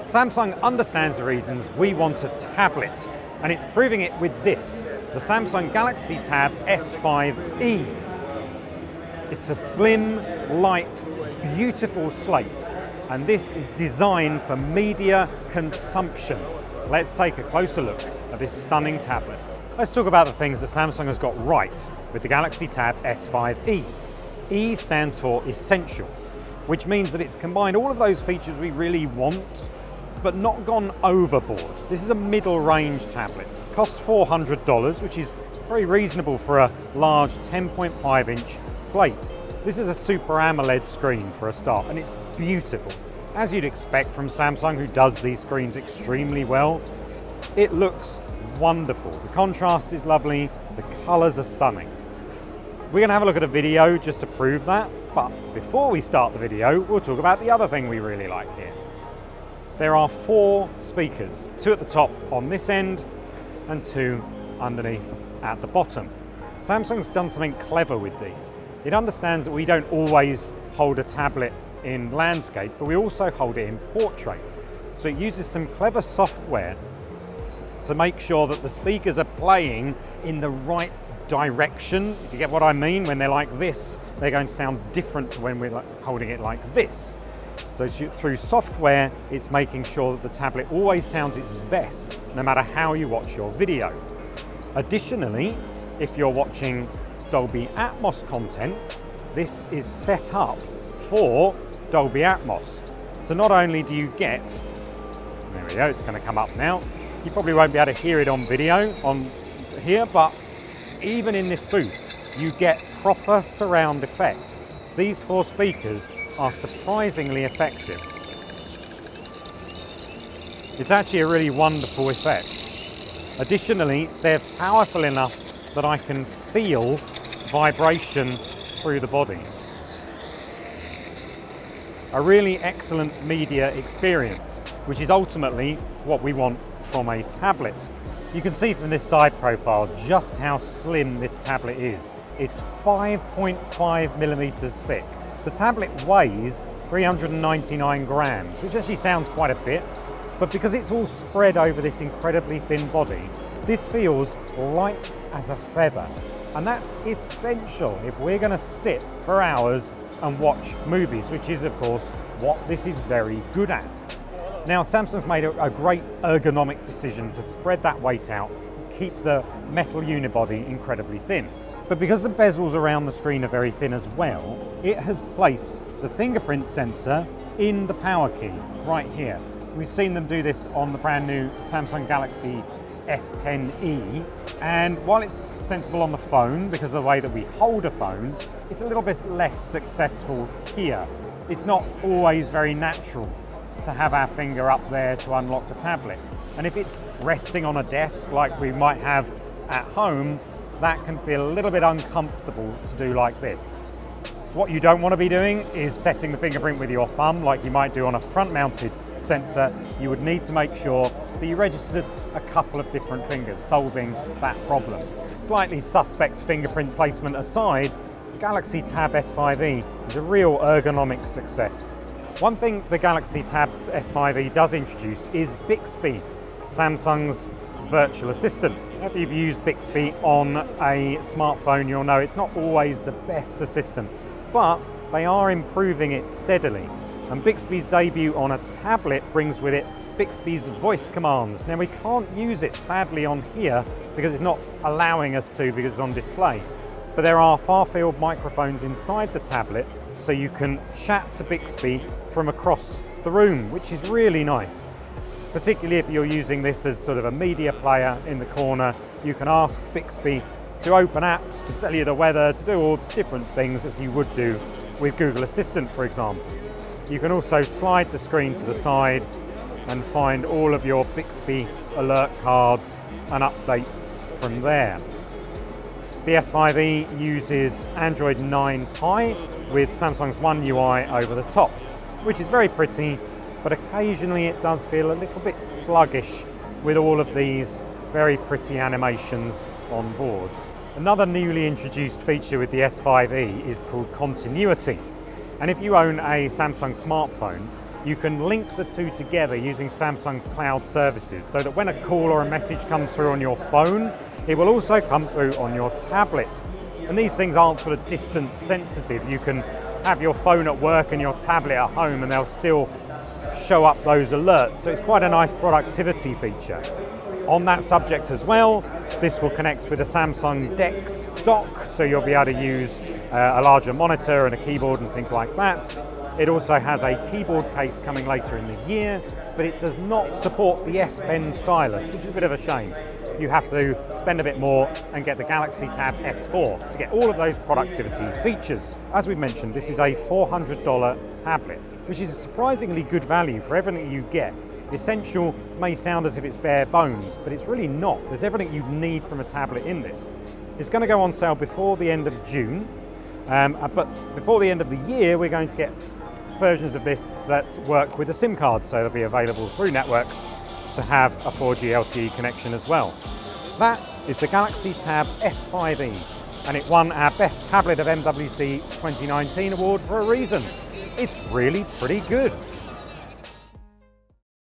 Samsung understands the reasons we want a tablet, and it's proving it with this, the Samsung Galaxy Tab S5e. It's a slim, light, beautiful slate, and this is designed for media consumption. Let's take a closer look at this stunning tablet. Let's talk about the things that Samsung has got right with the Galaxy Tab S5e. E stands for essential, which means that it's combined all of those features we really want, but not gone overboard. This is a middle range tablet. It costs $400, which is very reasonable for a large 10.5 inch slate. This is a Super AMOLED screen for a start, and it's beautiful. As you'd expect from Samsung, who does these screens extremely well, it looks wonderful. The contrast is lovely, the colors are stunning. We're gonna have a look at a video just to prove that, but before we start the video, we'll talk about the other thing we really like here. There are 4 speakers, 2 at the top on this end and 2 underneath at the bottom. Samsung's done something clever with these. It understands that we don't always hold a tablet in landscape, but we also hold it in portrait. So it uses some clever software to make sure that the speakers are playing in the right direction. If you get what I mean, when they're like this, they're going to sound different to when we're holding it like this. So through software, it's making sure that the tablet always sounds its best, no matter how you watch your video. Additionally, if you're watching Dolby Atmos content, this is set up for Dolby Atmos. So not only do you get, there we go, it's going to come up now. You probably won't be able to hear it on video on here, but even in this booth, you get proper surround effect. These 4 speakers are surprisingly effective. It's actually a really wonderful effect. Additionally, they're powerful enough that I can feel vibration through the body. A really excellent media experience, which is ultimately what we want from a tablet. You can see from this side profile just how slim this tablet is. It's 5.5 millimeters thick. The tablet weighs 399 grams, which actually sounds quite a bit, but because it's all spread over this incredibly thin body, this feels light as a feather. And that's essential if we're going to sit for hours and watch movies, which is of course what this is very good at. Now, Samsung's made a great ergonomic decision to spread that weight out, keep the metal unibody incredibly thin. But because the bezels around the screen are very thin as well, it has placed the fingerprint sensor in the power key right here. We've seen them do this on the brand new Samsung Galaxy S10e, and while it's sensible on the phone because of the way that we hold a phone, it's a little bit less successful here. It's not always very natural to have our finger up there to unlock the tablet. And if it's resting on a desk like we might have at home, that can feel a little bit uncomfortable to do like this. What you don't want to be doing is setting the fingerprint with your thumb like you might do on a front-mounted sensor. You would need to make sure that you registered a couple of different fingers, solving that problem. Slightly suspect fingerprint placement aside, Galaxy Tab S5e is a real ergonomic success. One thing the Galaxy Tab S5e does introduce is Bixby, Samsung's virtual assistant. If you've used Bixby on a smartphone, you'll know it's not always the best assistant, but they are improving it steadily. And Bixby's debut on a tablet brings with it Bixby's voice commands. Now, we can't use it sadly on here because it's not allowing us to because it's on display. But there are far-field microphones inside the tablet, so you can chat to Bixby from across the room, which is really nice. Particularly if you're using this as sort of a media player in the corner, you can ask Bixby to open apps, to tell you the weather, to do all different things as you would do with Google Assistant, for example. You can also slide the screen to the side and find all of your Bixby alert cards and updates from there. The S5e uses Android 9 Pie with Samsung's One UI over the top, which is very pretty, but occasionally it does feel a little bit sluggish with all of these very pretty animations on board. Another newly introduced feature with the S5e is called continuity. And if you own a Samsung smartphone, you can link the two together using Samsung's cloud services so that when a call or a message comes through on your phone, it will also come through on your tablet. And these things aren't sort of distance sensitive. You can have your phone at work and your tablet at home and they'll still show up those alerts. So it's quite a nice productivity feature. On that subject as well, this will connect with a Samsung DeX dock, so you'll be able to use a larger monitor and a keyboard and things like that. It also has a keyboard case coming later in the year, but it does not support the S Pen stylus, which is a bit of a shame. You have to spend a bit more and get the Galaxy Tab S4 to get all of those productivity features. As we mentioned, this is a $400 tablet, which is a surprisingly good value for everything you get. Essential may sound as if it's bare bones, but it's really not. There's everything you need from a tablet in this. It's going to go on sale before the end of June, but before the end of the year, we're going to get versions of this that work with a SIM card, so they'll be available through networks to have a 4G LTE connection as well. That is the Galaxy Tab S5e, and it won our Best Tablet of MWC 2019 award for a reason. It's really pretty good.